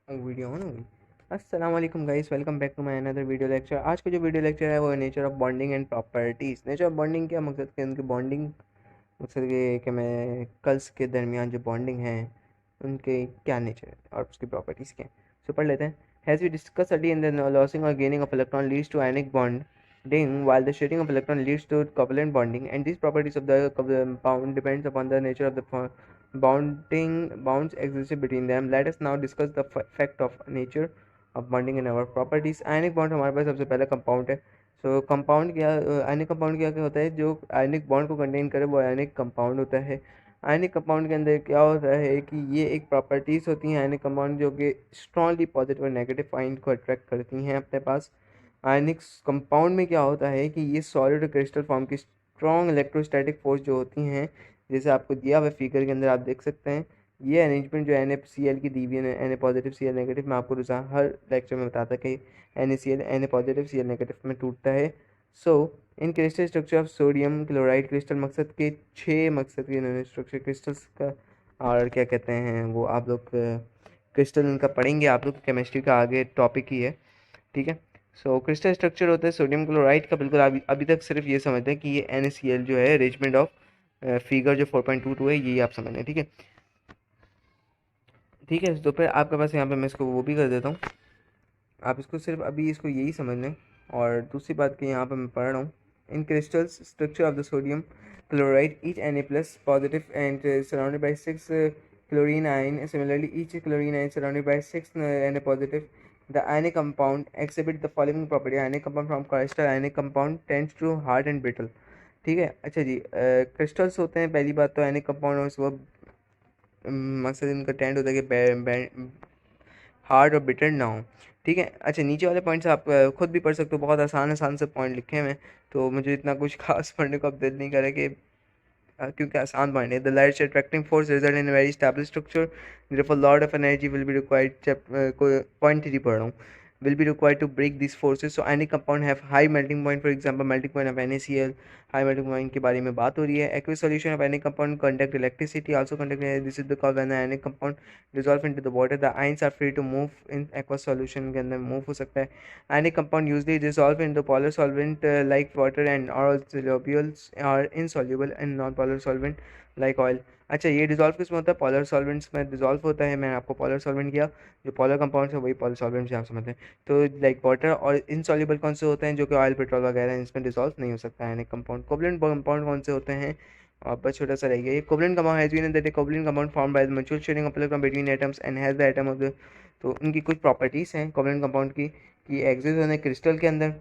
Video on होगी। अस्सलाम वालेकुम guys, welcome back to my another video lecture. आज का जो वीडियो लेक्चर है वो है nature of bonding and properties. Nature of bonding क्या मकसद के उनकी बॉन्डिंग मकसद ये कि मैं कल्स के दरमियान जो बॉन्डिंग है उनके क्या नेचर है और उसकी प्रॉपर्टीज़ क्या हैं। सो पढ़ लेते हैं। Has we discussed early in the losing और gaining of electron leads to ionic bonding while the shedding of electron leads to covalent bonding, and these properties of the compound depends upon the nature of the bonding bonds existed between them. Let us now discuss the fact of nature of bonding and our properties. Ionic bond हमारे पास सबसे पहला compound है। सो compound क्या ionic compound क्या क्या होता है, जो आयनिक बॉन्ड को कंटेन करे वो आयनिक कंपाउंड होता है। आयनिक कंपाउंड के अंदर क्या होता है कि ये एक प्रॉपर्टीज़ होती हैं आयनिक कंपाउंड जो कि स्ट्रॉन्गली पॉजिटिव और नेगेटिव आयन को अट्रैक्ट करती हैं अपने पास। आयनिक कंपाउंड में क्या होता है कि ये सॉलिड और क्रिस्टल फॉर्म की स्ट्रॉन्ग इलेक्ट्रोस्टैटिक फोर्स जो होती हैं, जैसे आपको दिया हुआ फिगर के अंदर आप देख सकते हैं। ये अरेंजमेंट जो NaCl की दी हुई है, Na पॉजिटिव Cl नेगेटिव, मैं आपको रोज़ाना हर लेक्चर में बताता कि NaCl Na positive Cl negative में टूटता है। So in crystal structure of sodium chloride crystal मकसद के 6 मकसद के इन्होंने स्ट्रक्चर क्रिस्टल्स का और क्या कहते हैं वो आप लोग क्रिस्टल इनका पढ़ेंगे, आप लोग केमिस्ट्री का आगे टॉपिक ही है, ठीक है। सो क्रिस्टल स्ट्रक्चर होता है सोडियम क्लोराइड का, बिल्कुल अभी तक सिर्फ ये समझते हैं कि ये NaCl जो है अरेंजमेंट ऑफ फिगर जो 4.22 है ये आप समझ लें, ठीक है। ठीक है, तो फिर आपके पास यहाँ पे मैं इसको वो भी कर देता हूँ, आप इसको सिर्फ अभी इसको यही समझ लें। और दूसरी बात कि यहाँ पे मैं पढ़ रहा हूँ in crystals structure of the sodium chloride each Na plus positive and surrounded by 6 chlorine ion. Similarly, each chlorine ion surrounded by 6 Na positive. The ionic compound exhibit the following property. Ionic compound from crystal ionic compound tends to hard and brittle. ठीक है, अच्छा जी, crystals होते हैं पहली बात तो ionic compound और वो मकसद इनका टेंड होता है कि हार्ड और बिटर ना हो, ठीक है। अच्छा, नीचे वाले पॉइंट्स आप खुद भी पढ़ सकते हो, बहुत आसान आसान से पॉइंट लिखे हुए हैं, तो मुझे इतना कुछ खास पढ़ने को अब दिल नहीं करे कि क्योंकि आसान पॉइंट है। The light attracting force result in very establish structure, therefore lot of energy will be required, point 3 पढ़ रहा हूँ, will be required to break these forces. So any compound have high melting point, for example melting point of NaCl, high melting point के बारे में बात हो रही है। Aqueous solution of any compound conduct electricity, also conduct, this is because when any compound dissolve into the water the ions are free to move in aqueous solution के अंदर move हो सकता है। Any compound usually dissolve in the polar solvent like water and are solubles are insoluble in non-polar solvent like oil। अच्छा, ये dissolve किस में होता है, पॉलर सॉल्वेंट्स में डिजॉल्व होता है। मैंने आपको पॉलर सॉल्वेंट किया, जो पॉलर कंपाउंड्स है वही पॉलर सॉल्वेंट्स आप समझते हैं। तो लाइक वाटर और इनसॉल्युबल कौन से होते हैं, जो कि ऑयल पेट्रोल वगैरह हैं, इसमें डिजॉल्व नहीं हो सकता है। कंपाउंड कोवलेंट कंपाउंड कौन से होते हैं, और बस छोटा सा रह गया ये covalent compound has been that covalent compound form by the mutual sharing of electron between atoms and has the atom of the, तो उनकी कुछ प्रॉपर्टीज़ हैं कोवलेंट कंपाउंड की कि एग्जिस्ट होने क्रिस्टल के अंदर,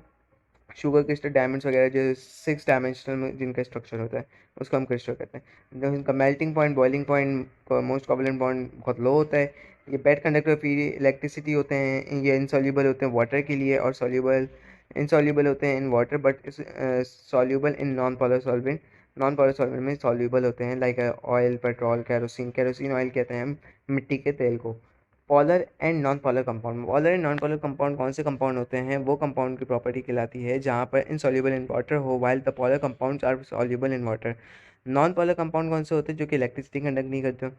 शुगर क्रिस्टल डायमंड्स वगैरह जो 6 डायमेंशनल में जिनका स्ट्रक्चर होता है उसको हम क्रिस्टल कहते हैं। जब इनका melting point boiling point most covalent bond बहुत लो होता है। ये बेड कंडक्टर फिर इलेक्ट्रिसिटी होते हैं, ये इनसॉल्युबल होते हैं वाटर के लिए और सॉल्युबल इनसॉल्युबल होते हैं in water but soluble in non polar solvent. Non polar solvent में सॉल्युबल होते हैं like oil petrol kerosene, kerosene oil कहते हैं हम मिट्टी के तेल को। Polar and non polar compound, polar and non polar compound कौन से कंपाउंड होते हैं, वो कंपाउंड की प्रॉपर्टी कहलाती है जहाँ पर इनसॉल्युबल इन वाटर हो while the polar compounds are soluble in water. Non polar compound कौन से होते हैं, जो कि इलेक्ट्रिसिटी कंडक्ट नहीं करते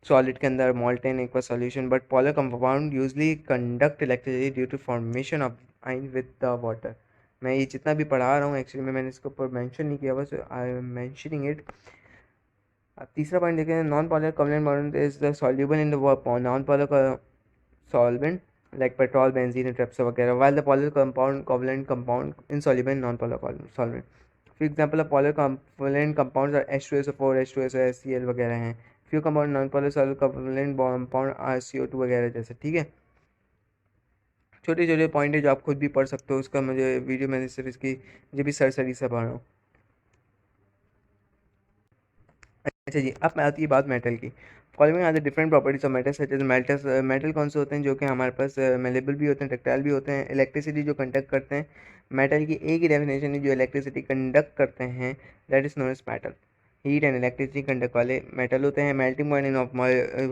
सॉलिड के अंदर molten aqua solution, but polar compound usually conduct electricity due to formation of ion with the water. मैं ये जितना भी पढ़ा रहा हूँ एक्चुअली में मैंने इसके ऊपर मेंशन नहीं किया, बस आई एम मेंशनिंग इट। अब तीसरा पॉइंट देखें, non polar covalent bond is the soluble in the non polar solvent like petrol, benzene, ट्रेप्स वगैरह, while the polar compound covalent compound insoluble in non-polar solvent. For example, of polar covalent compounds are H2SO4, H2SO, HCl वगैरह हैं। few compound non-polar solvent covalent compound are CO2 वगैरह जैसे, ठीक है। छोटे छोटे पॉइंट है जो आप खुद भी पढ़ सकते हो, उसका मुझे वीडियो मैंने सिर्फ इसकी जो भी सरसरी से पढ़ रहा हूँ। अच्छा जी, अब मैं आती है बात मेटल की। Following are the different properties of metal such as metals. Metal कौन से होते हैं जो कि हमारे पास मेलेबल भी होते हैं, डक्टाइल भी होते हैं, इलेक्ट्रिसिटी जो कंडक्ट करते हैं। मेटल की एक ही डेफिनेशन है, जो इलेक्ट्रिसिटी कंडक्ट करते हैं that is known as metal. Heat and electricity conduct वाले मेटल होते हैं। Melting point in of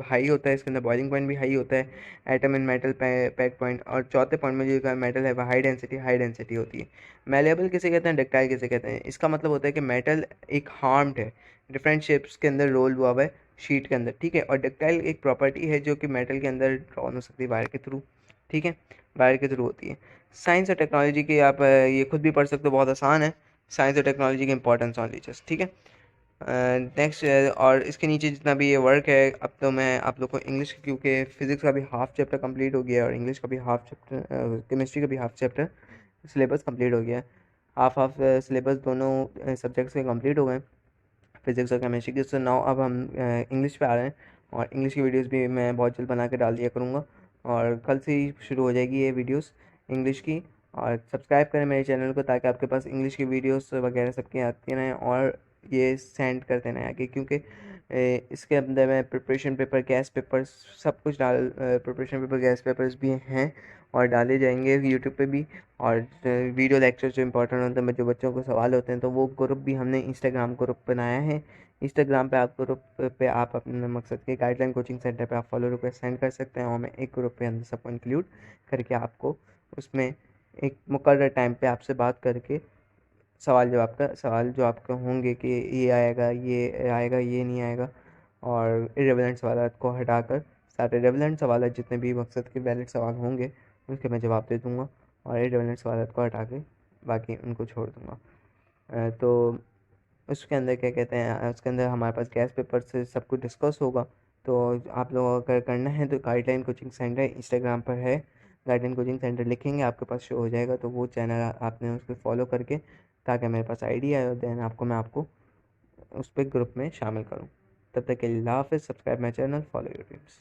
high होता है, इसके अंदर बॉइलिंग पॉइंट भी हाई होता है। Atom in metal pack point, और चौथे पॉइंट में जो मेटल है वह हाई डेंसिटी होती है। मेलेबल किसे कहते हैं, डक्टाइल किसे कहते हैं। इसका मतलब होता है कि मेटल एक हार्म्ड है, डिफरेंट शेप्स के अंदर रोल हुआ हुआ है, शीट के अंदर, ठीक है। और डक्टाइल एक प्रॉपर्टी है जो कि मेटल के अंदर ड्रॉन हो सकती है वायर के थ्रू, ठीक है, वायर के थ्रू होती है। साइंस और टेक्नोलॉजी की आप ये खुद भी पढ़ सकते हो, बहुत आसान है। साइंस और टेक्नोलॉजी के इंपॉर्टेंस ऑनली जस्ट, ठीक है। नेक्स्ट और इसके नीचे जितना भी ये वर्क है, अब तो मैं आप लोग को इंग्लिश, क्योंकि फिज़िक्स का भी हाफ चैप्टर कंप्लीट हो गया है और इंग्लिश का भी हाफ चैप्टर, केमिस्ट्री का भी हाफ चैप्टर सिलेबस कंप्लीट हो गया है। हाफ हाफ सिलेबस दोनों सब्जेक्ट्स के कंप्लीट हो गए, फिज़िक्स और केमिस्ट्री के। सो नाउ अब हम इंग्लिश पे आ रहे हैं, और इंग्लिश की वीडियोस भी मैं बहुत जल्द बना के डाल दिया करूँगा, और कल से ही शुरू हो जाएगी ये वीडियोस इंग्लिश की। और सब्सक्राइब करें मेरे चैनल को, ताकि आपके पास इंग्लिश की वीडियोस वगैरह सबकी आती रहें, और ये सेंड करते रहें आगे, क्योंकि इसके अंदर मैं प्रिपरेशन पेपर, गैस पेपर सब कुछ डाल, प्रिपरेशन पेपर, गैस पेपर्स भी हैं और डाले जाएंगे यूट्यूब पे भी। और वीडियो लेक्चर जो इंपॉर्टेंट होते हैं, जो बच्चों को सवाल होते हैं, तो वो ग्रुप भी हमने इंस्टाग्राम ग्रुप बनाया है। इंस्टाग्राम पे आप ग्रुप पे आप अपने मकसद के गाइडलाइन कोचिंग सेंटर पे आप फॉलो रिक्वेस्ट सेंड कर सकते हैं, और मैं एक ग्रुप पे अंदर सबको इंक्लूड करके आपको उसमें एक मुकर्रर टाइम पे आपसे बात करके सवाल जो आपके होंगे कि ये आएगा, ये आएगा, ये नहीं आएगा, और इरेलेवेंट सवालात को हटाकर सारे रेलेवेंट सवाल जितने भी मकसद के वैलिड सवाल होंगे उसके मैं जवाब दे दूँगा, और इरेलेवेंट सवालात को हटा के बाकी उनको छोड़ दूँगा। तो उसके अंदर क्या कहते हैं, उसके अंदर हमारे पास गैस पेपर से सब कुछ डिस्कस होगा। तो आप लोगों को अगर करना है तो गाइडलाइन कोचिंग सेंटर इंस्टाग्राम पर है, गाइडलाइन कोचिंग सेंटर लिखेंगे आपके पास शो हो जाएगा, तो वो चैनल आपने उसको फॉलो करके, ताकि मेरे पास आइडिया आए, देन मैं आपको उस पर ग्रुप में शामिल करूँ। तब तक के लिए अल्लाह हाफ़िज़। Subscribe my channel, follow your dreams.